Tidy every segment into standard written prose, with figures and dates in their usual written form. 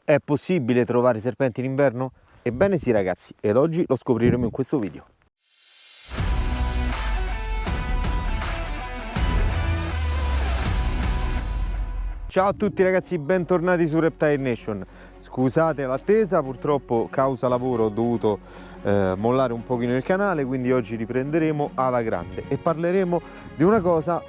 È possibile trovare serpenti in inverno? Ebbene sì ragazzi, ed oggi lo scopriremo in questo video. Ciao a tutti ragazzi, bentornati su Reptile Nation. Scusate l'attesa, purtroppo causa lavoro ho dovuto mollare un pochino il canale, quindi oggi riprenderemo alla grande e parleremo di una cosa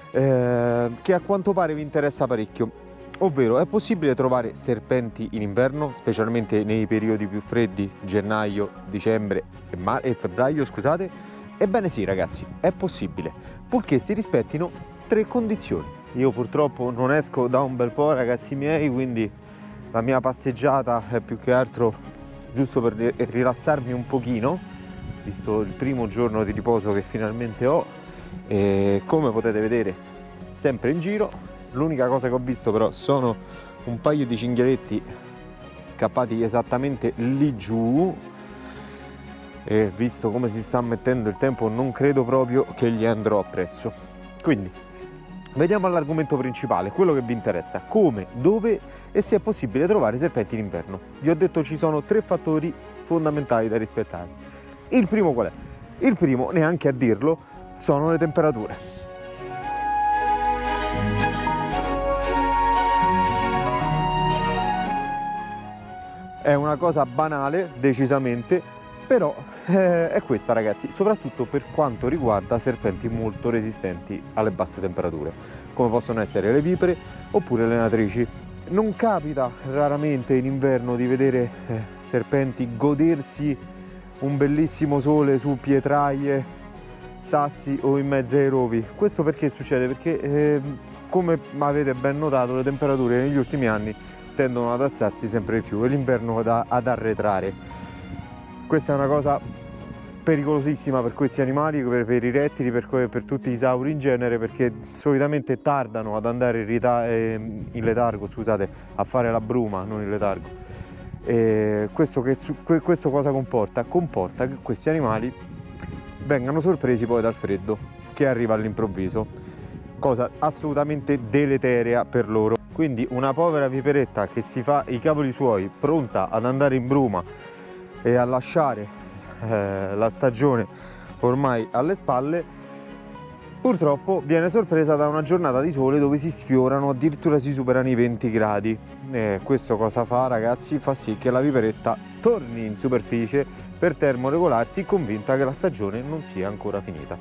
che a quanto pare vi interessa parecchio. Ovvero, è possibile trovare serpenti in inverno, specialmente nei periodi più freddi, gennaio, dicembre e febbraio, scusate? Ebbene sì ragazzi, è possibile, purché si rispettino tre condizioni. Io purtroppo non esco da un bel po', ragazzi miei, quindi la mia passeggiata è più che altro giusto per rilassarmi un pochino, visto il primo giorno di riposo che finalmente ho, e come potete vedere sempre in giro. L'unica cosa che ho visto però sono un paio di cinghialetti scappati esattamente lì giù, e visto come si sta mettendo il tempo non credo proprio che gli andrò appresso. Quindi veniamo all'argomento principale, quello che vi interessa: come, dove e se è possibile trovare serpenti in inverno. Vi ho detto ci sono tre fattori fondamentali da rispettare. Il primo qual è? Il primo, neanche a dirlo, sono le temperature. È una cosa banale, decisamente, però è questa ragazzi, soprattutto per quanto riguarda serpenti molto resistenti alle basse temperature, come possono essere le vipere oppure le natrici. Non capita raramente in inverno di vedere serpenti godersi un bellissimo sole su pietraie, sassi o in mezzo ai rovi. Questo perché succede? Perché come avete ben notato, le temperature negli ultimi anni tendono ad alzarsi sempre di più e l'inverno ad arretrare. Questa è una cosa pericolosissima per questi animali, per i rettili, per tutti i sauri in genere, perché solitamente tardano ad andare in letargo, scusate, a fare la bruma, non in letargo. E questo cosa comporta? Comporta che questi animali vengano sorpresi poi dal freddo che arriva all'improvviso, cosa assolutamente deleterea per loro. Quindi una povera viperetta che si fa i cavoli suoi, pronta ad andare in bruma e a lasciare la stagione ormai alle spalle, purtroppo viene sorpresa da una giornata di sole dove si sfiorano, addirittura si superano i 20 gradi. Questo cosa fa ragazzi? Fa sì che la viperetta torni in superficie per termoregolarsi, convinta che la stagione non sia ancora finita.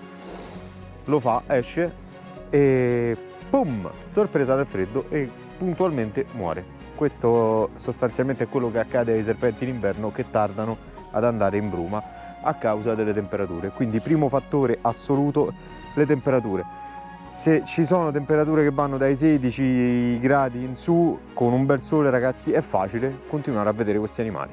Lo fa, esce e pum, sorpresa dal freddo e puntualmente muore. Questo sostanzialmente è quello che accade ai serpenti in inverno, che tardano ad andare in bruma a causa delle temperature. Quindi primo fattore assoluto, le temperature. Se ci sono temperature che vanno dai 16 gradi in su, con un bel sole ragazzi, è facile continuare a vedere questi animali.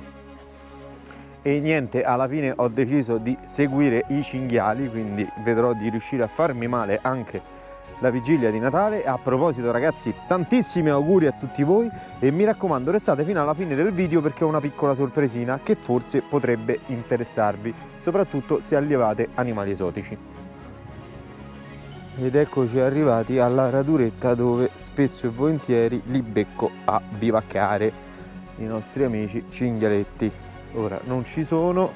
E niente, alla fine ho deciso di seguire i cinghiali, quindi vedrò di riuscire a farmi male anche la vigilia di Natale. A proposito ragazzi, tantissimi auguri a tutti voi e mi raccomando restate fino alla fine del video perché ho una piccola sorpresina che forse potrebbe interessarvi, soprattutto se allevate animali esotici. Ed eccoci arrivati alla raduretta dove spesso e volentieri li becco a bivaccare, i nostri amici cinghialetti. Ora non ci sono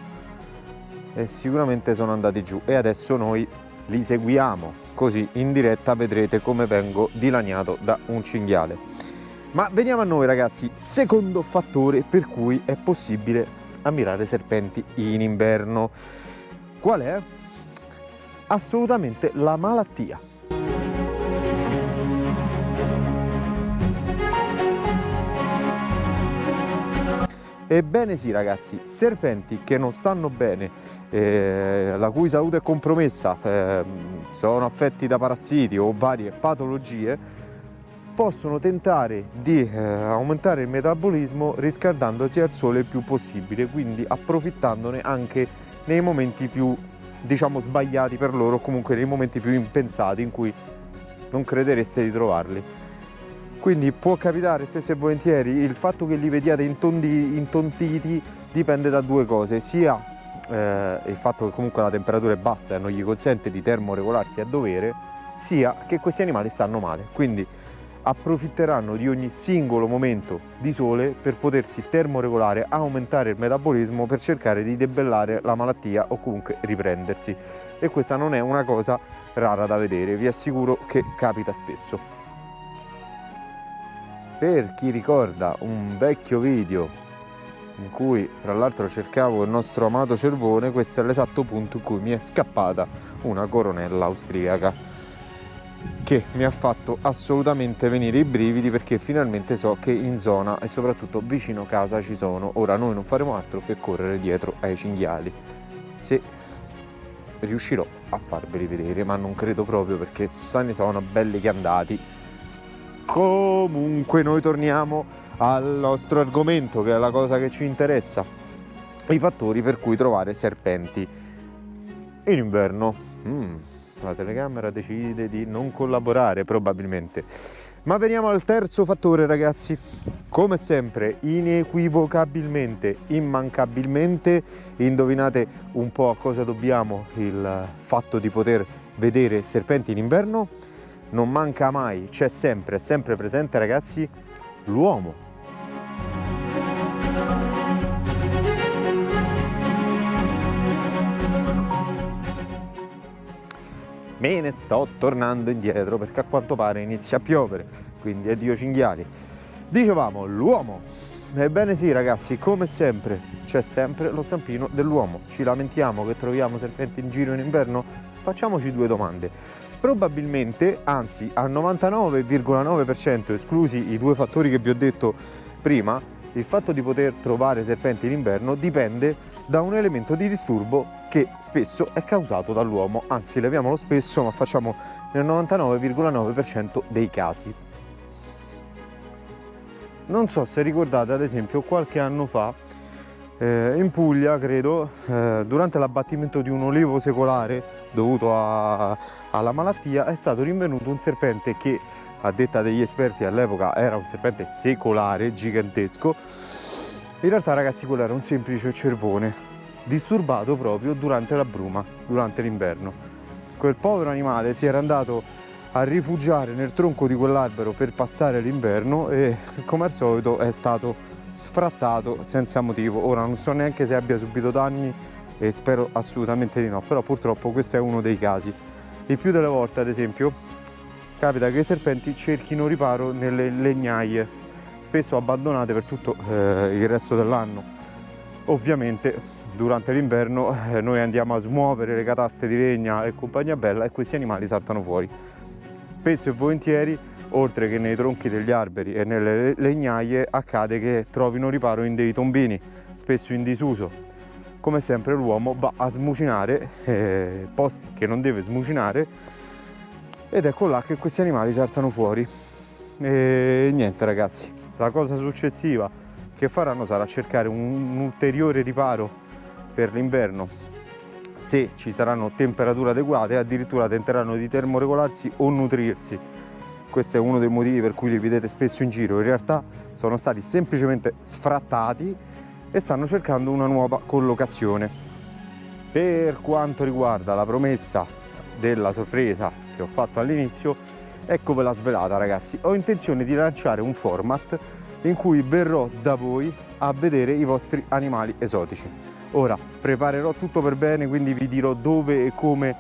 e sicuramente sono andati giù e adesso noi li seguiamo, così in diretta vedrete come vengo dilaniato da un cinghiale. Ma veniamo a noi ragazzi, secondo fattore per cui è possibile ammirare serpenti in inverno. Qual è? Assolutamente la malattia. Ebbene sì ragazzi, serpenti che non stanno bene, la cui salute è compromessa, sono affetti da parassiti o varie patologie, possono tentare di aumentare il metabolismo riscaldandosi al sole il più possibile, quindi approfittandone anche nei momenti più, diciamo, sbagliati per loro, o comunque nei momenti più impensati in cui non credereste di trovarli. Quindi può capitare spesso e volentieri, il fatto che li vediate intontiti dipende da due cose, sia il fatto che comunque la temperatura è bassa e non gli consente di termoregolarsi a dovere, sia che questi animali stanno male. Quindi approfitteranno di ogni singolo momento di sole per potersi termoregolare, aumentare il metabolismo per cercare di debellare la malattia o comunque riprendersi. E questa non è una cosa rara da vedere, vi assicuro che capita spesso. Per chi ricorda un vecchio video in cui fra l'altro cercavo il nostro amato cervone, questo è l'esatto punto in cui mi è scappata una coronella austriaca, che mi ha fatto assolutamente venire i brividi, perché finalmente so che in zona e soprattutto vicino casa ci sono. Ora noi non faremo altro che correre dietro ai cinghiali, se riuscirò a farveli vedere, ma non credo proprio, perché se ne sono belli che andati. Comunque noi torniamo al nostro argomento, che è la cosa che ci interessa: i fattori per cui trovare serpenti in inverno. La telecamera decide di non collaborare probabilmente, ma veniamo al terzo fattore, ragazzi. Come sempre, inequivocabilmente, immancabilmente, indovinate un po' a cosa dobbiamo il fatto di poter vedere serpenti in inverno? Non manca mai, c'è sempre, è sempre presente, ragazzi, l'uomo. Me ne sto tornando indietro perché a quanto pare inizia a piovere, quindi addio cinghiali. Dicevamo, l'uomo. Ebbene sì, ragazzi, come sempre c'è sempre lo zampino dell'uomo. Ci lamentiamo che troviamo serpenti in giro in inverno? Facciamoci due domande. Probabilmente, anzi al 99,9%, esclusi i due fattori che vi ho detto prima, il fatto di poter trovare serpenti in inverno dipende da un elemento di disturbo che spesso è causato dall'uomo, anzi leviamolo spesso, ma facciamo nel 99,9% dei casi. Non so se ricordate, ad esempio, qualche anno fa in Puglia, credo, durante l'abbattimento di un olivo secolare dovuto alla malattia, è stato rinvenuto un serpente che, a detta degli esperti all'epoca, era un serpente secolare, gigantesco. In realtà, ragazzi, quello era un semplice cervone, disturbato proprio durante la bruma, durante l'inverno. Quel povero animale si era andato a rifugiare nel tronco di quell'albero per passare l'inverno e, come al solito, è stato sfrattato senza motivo. Ora non so neanche se abbia subito danni e spero assolutamente di no, però purtroppo questo è uno dei casi. Il più delle volte, ad esempio, capita che i serpenti cerchino riparo nelle legnaie, spesso abbandonate per tutto il resto dell'anno. Ovviamente durante l'inverno noi andiamo a smuovere le cataste di legna e compagnia bella, e questi animali saltano fuori. Spesso e volentieri, oltre che nei tronchi degli alberi e nelle legnaie, accade che trovino riparo in dei tombini, spesso in disuso. Come sempre l'uomo va a smucinare posti che non deve smucinare, ed ecco là che questi animali saltano fuori. E niente, ragazzi, la cosa successiva che faranno sarà cercare un ulteriore riparo per l'inverno, se ci saranno temperature adeguate, addirittura tenteranno di termoregolarsi o nutrirsi. Questo è uno dei motivi per cui li vedete spesso in giro. In realtà sono stati semplicemente sfrattati e stanno cercando una nuova collocazione. Per quanto riguarda la promessa della sorpresa che ho fatto all'inizio, eccovela svelata, ragazzi. Ho intenzione di lanciare un format in cui verrò da voi a vedere i vostri animali esotici. Ora preparerò tutto per bene, quindi vi dirò dove e come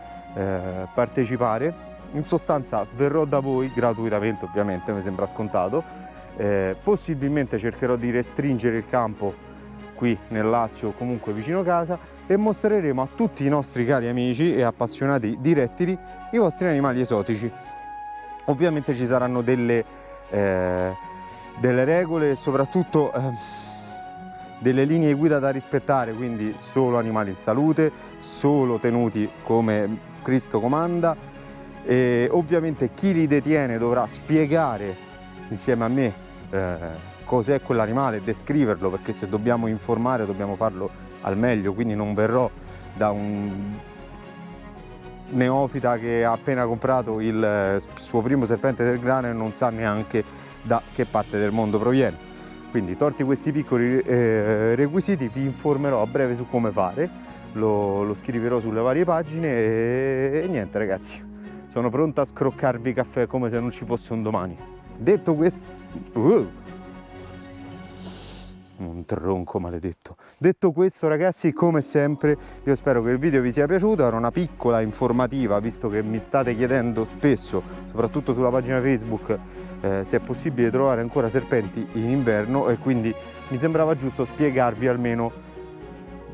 partecipare. In sostanza verrò da voi gratuitamente, ovviamente, mi sembra scontato. Possibilmente cercherò di restringere il campo qui nel Lazio o comunque vicino casa, e mostreremo a tutti i nostri cari amici e appassionati di rettili i vostri animali esotici. Ovviamente ci saranno delle regole e soprattutto delle linee guida da rispettare, quindi solo animali in salute, solo tenuti come Cristo comanda, e ovviamente chi li detiene dovrà spiegare insieme a me cos'è quell'animale, descriverlo, perché se dobbiamo informare dobbiamo farlo al meglio, quindi non verrò da un neofita che ha appena comprato il suo primo serpente del grano e non sa neanche da che parte del mondo proviene. Quindi, tolti questi piccoli requisiti, vi informerò a breve su come fare, lo scriverò sulle varie pagine e niente, ragazzi, sono pronto a scroccarvi caffè come se non ci fosse un domani. Detto questo, un tronco maledetto. Detto questo, ragazzi, come sempre io spero che il video vi sia piaciuto. Era una piccola informativa, visto che mi state chiedendo spesso, soprattutto sulla pagina Facebook, se è possibile trovare ancora serpenti in inverno, e quindi mi sembrava giusto spiegarvi almeno,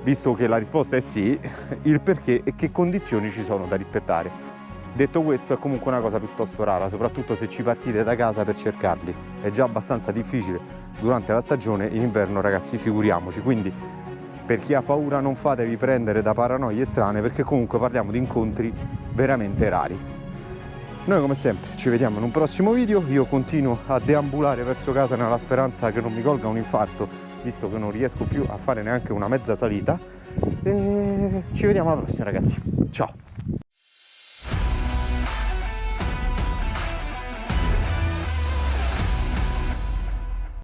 visto che la risposta è sì, il perché e che condizioni ci sono da rispettare. Detto questo, è comunque una cosa piuttosto rara, soprattutto se ci partite da casa per cercarli. È già abbastanza difficile durante la stagione, in inverno, ragazzi, figuriamoci. Quindi per chi ha paura non fatevi prendere da paranoie strane, perché comunque parliamo di incontri veramente rari. Noi come sempre ci vediamo in un prossimo video. Io continuo a deambulare verso casa nella speranza che non mi colga un infarto, visto che non riesco più a fare neanche una mezza salita. E ci vediamo alla prossima, ragazzi. Ciao!